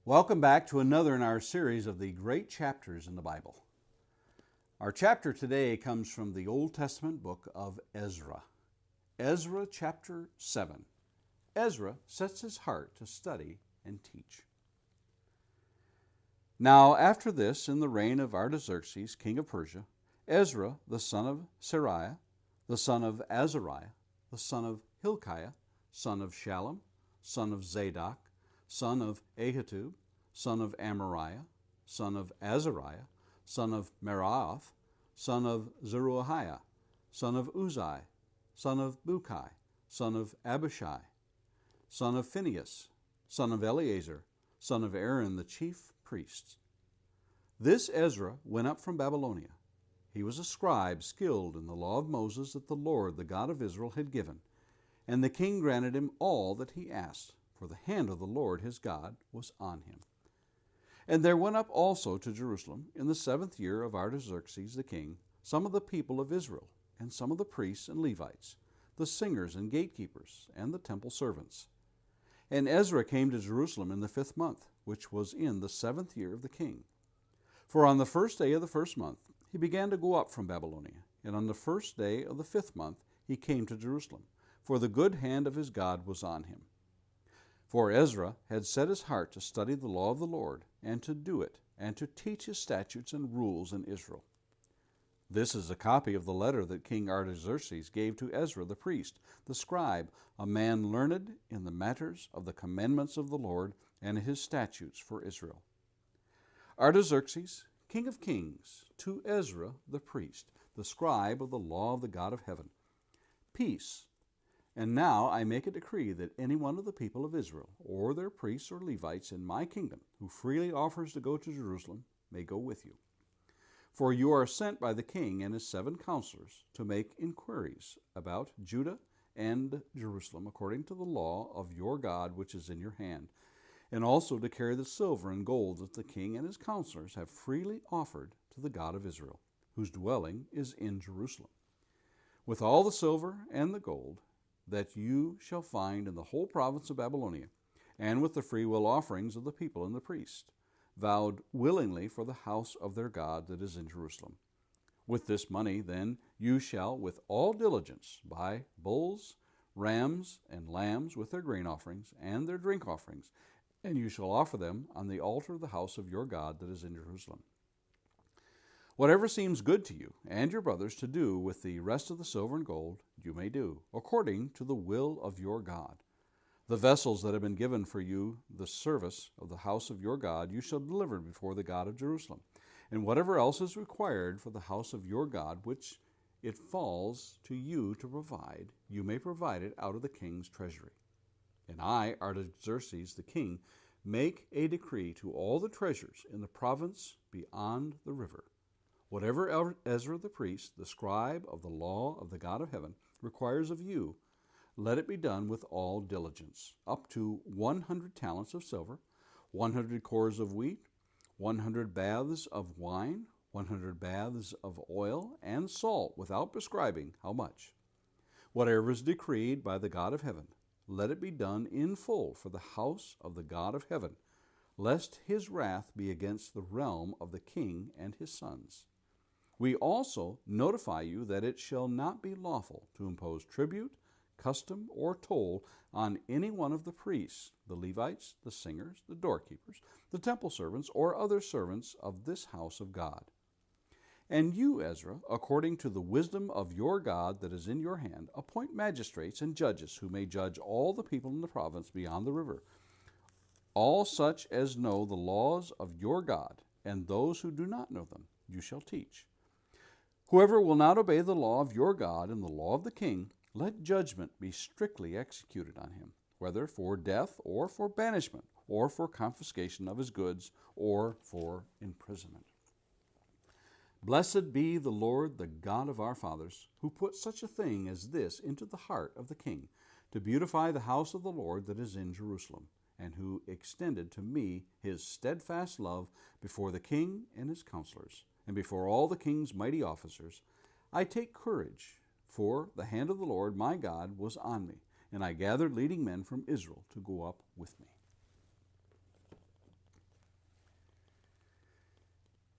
Welcome back to another in our series of the great chapters in the Bible. Our chapter today comes from the Old Testament book of Ezra. Ezra chapter 7. Ezra sets his heart to study and teach. Now after this, in the reign of Artaxerxes, king of Persia, Ezra, the son of Seraiah, the son of Azariah, the son of Hilkiah, son of Shallum, son of Zadok, son of Ahitub, son of Amariah, son of Azariah, son of Meraioth, son of Zerahiah, son of Uzzi, son of Bukki, son of Abishua, son of Phinehas, son of Eleazar, son of Aaron the chief priest. This Ezra went up from Babylonia. He was a scribe skilled in the law of Moses that the Lord, the God of Israel, had given. And the king granted him all that he asked, for the hand of the Lord his God was on him. And there went up also to Jerusalem in the 7th year of Artaxerxes the king some of the people of Israel, and some of the priests and Levites, the singers and gatekeepers, and the temple servants. And Ezra came to Jerusalem in the 5th month, which was in the 7th year of the king. For on the 1st day of the 1st month he began to go up from Babylonia, and on the 1st day of the 5th month he came to Jerusalem, for the good hand of his God was on him. For Ezra had set his heart to study the law of the Lord, and to do it, and to teach his statutes and rules in Israel. This is a copy of the letter that King Artaxerxes gave to Ezra the priest, the scribe, a man learned in the matters of the commandments of the Lord and his statutes for Israel. Artaxerxes, king of kings, to Ezra the priest, the scribe of the law of the God of heaven. Peace. And now I make a decree that any one of the people of Israel, or their priests or Levites in my kingdom, who freely offers to go to Jerusalem, may go with you. For you are sent by the king and his 7 counselors to make inquiries about Judah and Jerusalem, according to the law of your God which is in your hand, and also to carry the silver and gold that the king and his counselors have freely offered to the God of Israel, whose dwelling is in Jerusalem. With all the silver and the gold that you shall find in the whole province of Babylonia, and with the freewill offerings of the people and the priests, vowed willingly for the house of their God that is in Jerusalem. With this money, then, you shall with all diligence buy bulls, rams, and lambs with their grain offerings and their drink offerings, and you shall offer them on the altar of the house of your God that is in Jerusalem. Whatever seems good to you and your brothers to do with the rest of the silver and gold, you may do, according to the will of your God. The vessels that have been given for you the service of the house of your God, you shall deliver before the God of Jerusalem. And whatever else is required for the house of your God, which it falls to you to provide, you may provide it out of the king's treasury. And I, Artaxerxes the king, make a decree to all the treasures in the province beyond the river. Whatever Ezra the priest, the scribe of the law of the God of heaven, requires of you, let it be done with all diligence, up to 100 talents of silver, 100 cores of wheat, 100 baths of wine, 100 baths of oil, and salt, without prescribing how much. Whatever is decreed by the God of heaven, let it be done in full for the house of the God of heaven, lest his wrath be against the realm of the king and his sons. We also notify you that it shall not be lawful to impose tribute, custom, or toll on any one of the priests, the Levites, the singers, the doorkeepers, the temple servants, or other servants of this house of God. And you, Ezra, according to the wisdom of your God that is in your hand, appoint magistrates and judges who may judge all the people in the province beyond the river, all such as know the laws of your God, and those who do not know them you shall teach. Whoever will not obey the law of your God and the law of the king, let judgment be strictly executed on him, whether for death or for banishment, or for confiscation of his goods, or for imprisonment. Blessed be the Lord, the God of our fathers, who put such a thing as this into the heart of the king, to beautify the house of the Lord that is in Jerusalem, and who extended to me his steadfast love before the king and his counselors, and before all the king's mighty officers. I take courage, for the hand of the Lord my God was on me, and I gathered leading men from Israel to go up with me.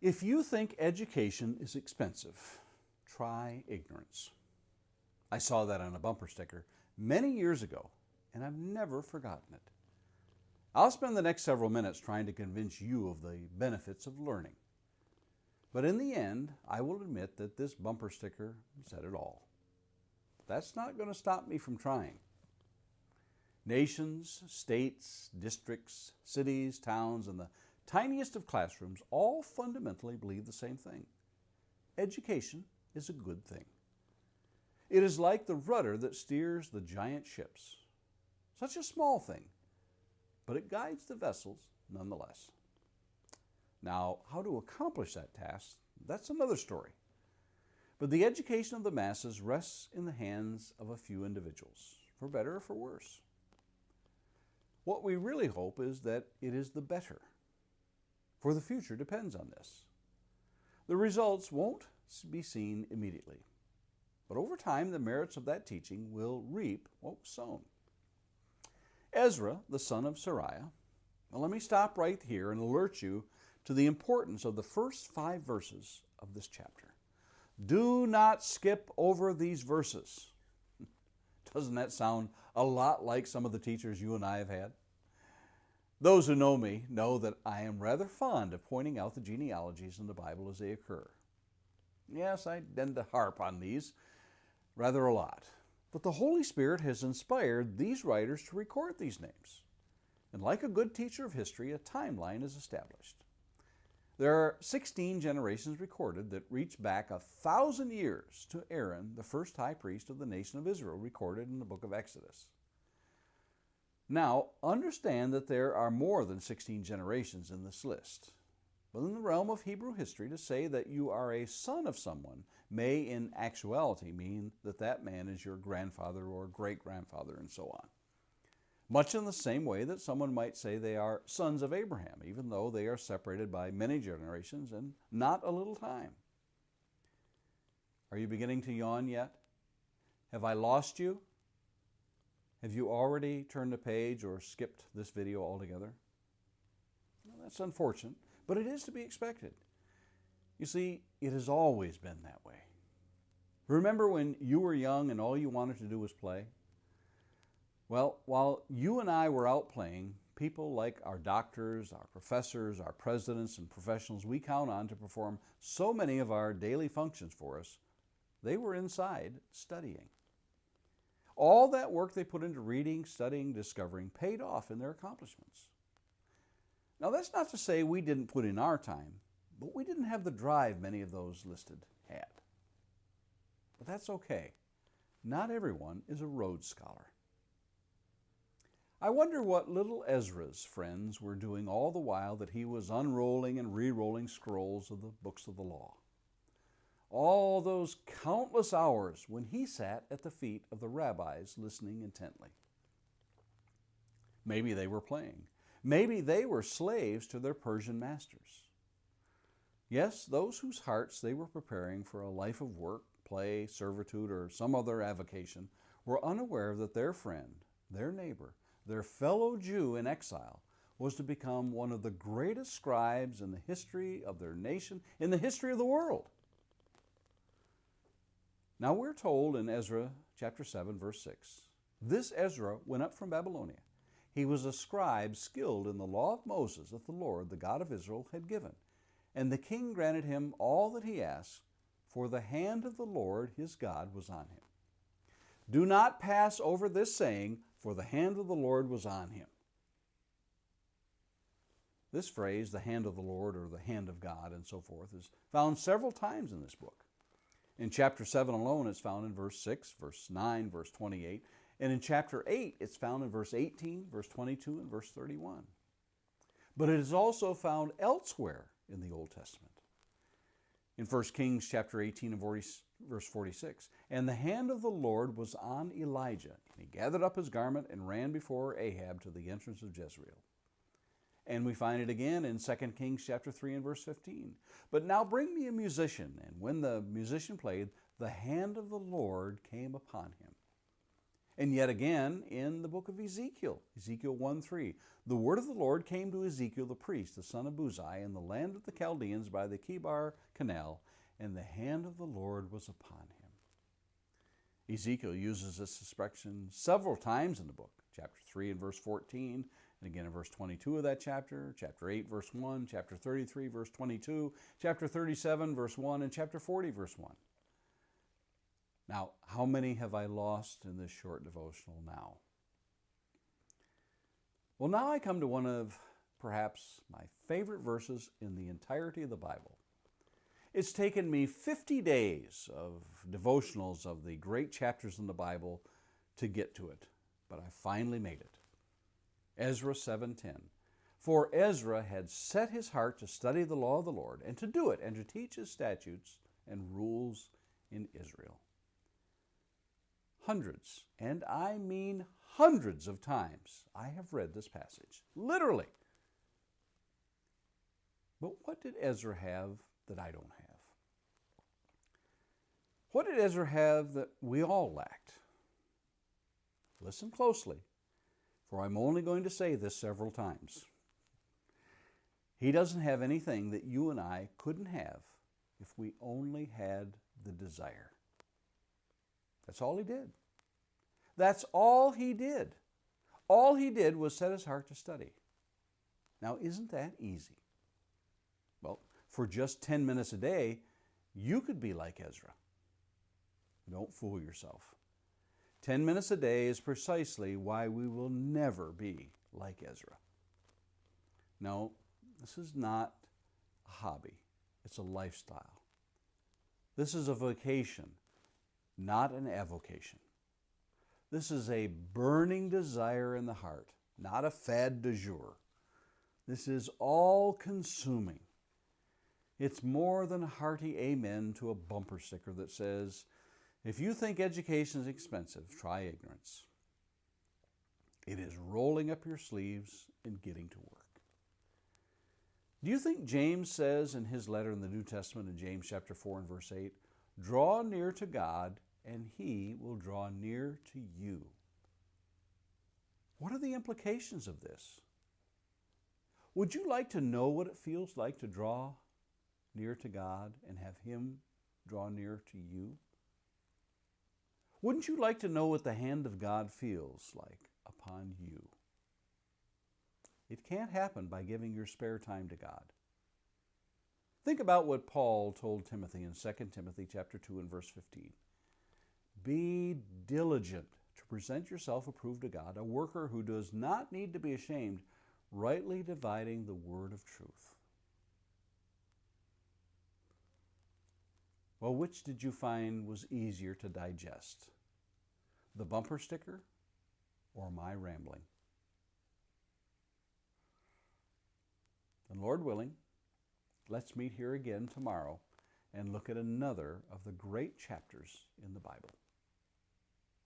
If you think education is expensive, try ignorance. I saw that on a bumper sticker many years ago, and I've never forgotten it. I'll spend the next several minutes trying to convince you of the benefits of learning. But in the end, I will admit that this bumper sticker said it all. That's not going to stop me from trying. Nations, states, districts, cities, towns, and the tiniest of classrooms all fundamentally believe the same thing. Education is a good thing. It is like the rudder that steers the giant ships. Such a small thing, but it guides the vessels nonetheless. Now, how to accomplish that task, that's another story. But the education of the masses rests in the hands of a few individuals, for better or for worse. What we really hope is that it is the better, for the future depends on this. The results won't be seen immediately, but over time the merits of that teaching will reap what was sown. Ezra, the son of Seraiah. Now let me stop right here and alert you to the importance of the first 5 verses of this chapter. Do not skip over these verses. Doesn't that sound a lot like some of the teachers you and I have had? Those who know me know that I am rather fond of pointing out the genealogies in the Bible as they occur. Yes, I tend to harp on these rather a lot. But the Holy Spirit has inspired these writers to record these names. And like a good teacher of history, a timeline is established. There are 16 generations recorded that reach back 1,000 years to Aaron, the first high priest of the nation of Israel, recorded in the book of Exodus. Now, understand that there are more than 16 generations in this list. But in the realm of Hebrew history, to say that you are a son of someone may in actuality mean that that man is your grandfather or great-grandfather and so on. Much in the same way that someone might say they are sons of Abraham, even though they are separated by many generations and not a little time. Are you beginning to yawn yet? Have I lost you? Have you already turned the page or skipped this video altogether? Well, that's unfortunate, but it is to be expected. You see, it has always been that way. Remember when you were young and all you wanted to do was play? Well, while you and I were out playing, people like our doctors, our professors, our presidents, and professionals we count on to perform so many of our daily functions for us, they were inside studying. All that work they put into reading, studying, discovering paid off in their accomplishments. Now, that's not to say we didn't put in our time, but we didn't have the drive many of those listed had. But that's okay. Not everyone is a Rhodes Scholar. I wonder what little Ezra's friends were doing all the while that he was unrolling and re-rolling scrolls of the books of the law. All those countless hours when he sat at the feet of the rabbis listening intently. Maybe they were playing. Maybe they were slaves to their Persian masters. Yes, those whose hearts they were preparing for a life of work, play, servitude, or some other avocation were unaware that their friend, their neighbor, their fellow Jew in exile was to become one of the greatest scribes in the history of their nation, in the history of the world. Now we're told in Ezra chapter 7, verse 6, this Ezra went up from Babylonia. He was a scribe skilled in the law of Moses that the Lord, the God of Israel, had given. And the king granted him all that he asked, for the hand of the Lord his God was on him. Do not pass over this saying, for the hand of the Lord was on him. This phrase, the hand of the Lord or the hand of God and so forth, is found several times in this book. In chapter 7 alone, it's found in verse 6, verse 9, verse 28. And in chapter 8, it's found in verse 18, verse 22, and verse 31. But it is also found elsewhere in the Old Testament. In 1 Kings chapter 18 and verse 46, and the hand of the Lord was on Elijah, and he gathered up his garment and ran before Ahab to the entrance of Jezreel. And we find it again in 2 Kings chapter 3 and verse 15. But now bring me a musician. And when the musician played, the hand of the Lord came upon him. And yet again in the book of Ezekiel, Ezekiel 1:3, the word of the Lord came to Ezekiel the priest, the son of Uzzi, in the land of the Chaldeans by the Chebar Canal, and the hand of the Lord was upon him. Ezekiel uses this expression several times in the book, chapter 3 and verse 14, and again in verse 22 of that chapter, chapter 8, verse 1, chapter 33, verse 22, chapter 37, verse 1, and chapter 40, verse 1. Now, how many have I lost in this short devotional now? Well, now I come to one of perhaps my favorite verses in the entirety of the Bible. It's taken me 50 days of devotionals of the great chapters in the Bible to get to it, but I finally made it. Ezra 7:10. For Ezra had set his heart to study the law of the Lord, and to do it, and to teach his statutes and rules in Israel. Hundreds, and I mean hundreds of times, I have read this passage, literally. But what did Ezra have that I don't have? What did Ezra have that we all lacked? Listen closely, for I'm only going to say this several times. He doesn't have anything that you and I couldn't have if we only had the desire. That's all he did. That's all he did. All he did was set his heart to study. Now, isn't that easy? Well, for just 10 minutes a day, you could be like Ezra. Don't fool yourself. 10 minutes a day is precisely why we will never be like Ezra. No, this is not a hobby. It's a lifestyle. This is a vocation, not an avocation. This is a burning desire in the heart, not a fad du jour. This is all-consuming. It's more than a hearty amen to a bumper sticker that says, if you think education is expensive, try ignorance. It is rolling up your sleeves and getting to work. Do you think James says in his letter in the New Testament in James chapter 4 and verse 8, draw near to God and he will draw near to you? What are the implications of this? Would you like to know what it feels like to draw near to God and have him draw near to you? Wouldn't you like to know what the hand of God feels like upon you? It can't happen by giving your spare time to God. Think about what Paul told Timothy in 2 Timothy chapter 2 and verse 15. Be diligent to present yourself approved to God, a worker who does not need to be ashamed, rightly dividing the word of truth. Well, which did you find was easier to digest? The bumper sticker or my rambling? And Lord willing, let's meet here again tomorrow and look at another of the great chapters in the Bible.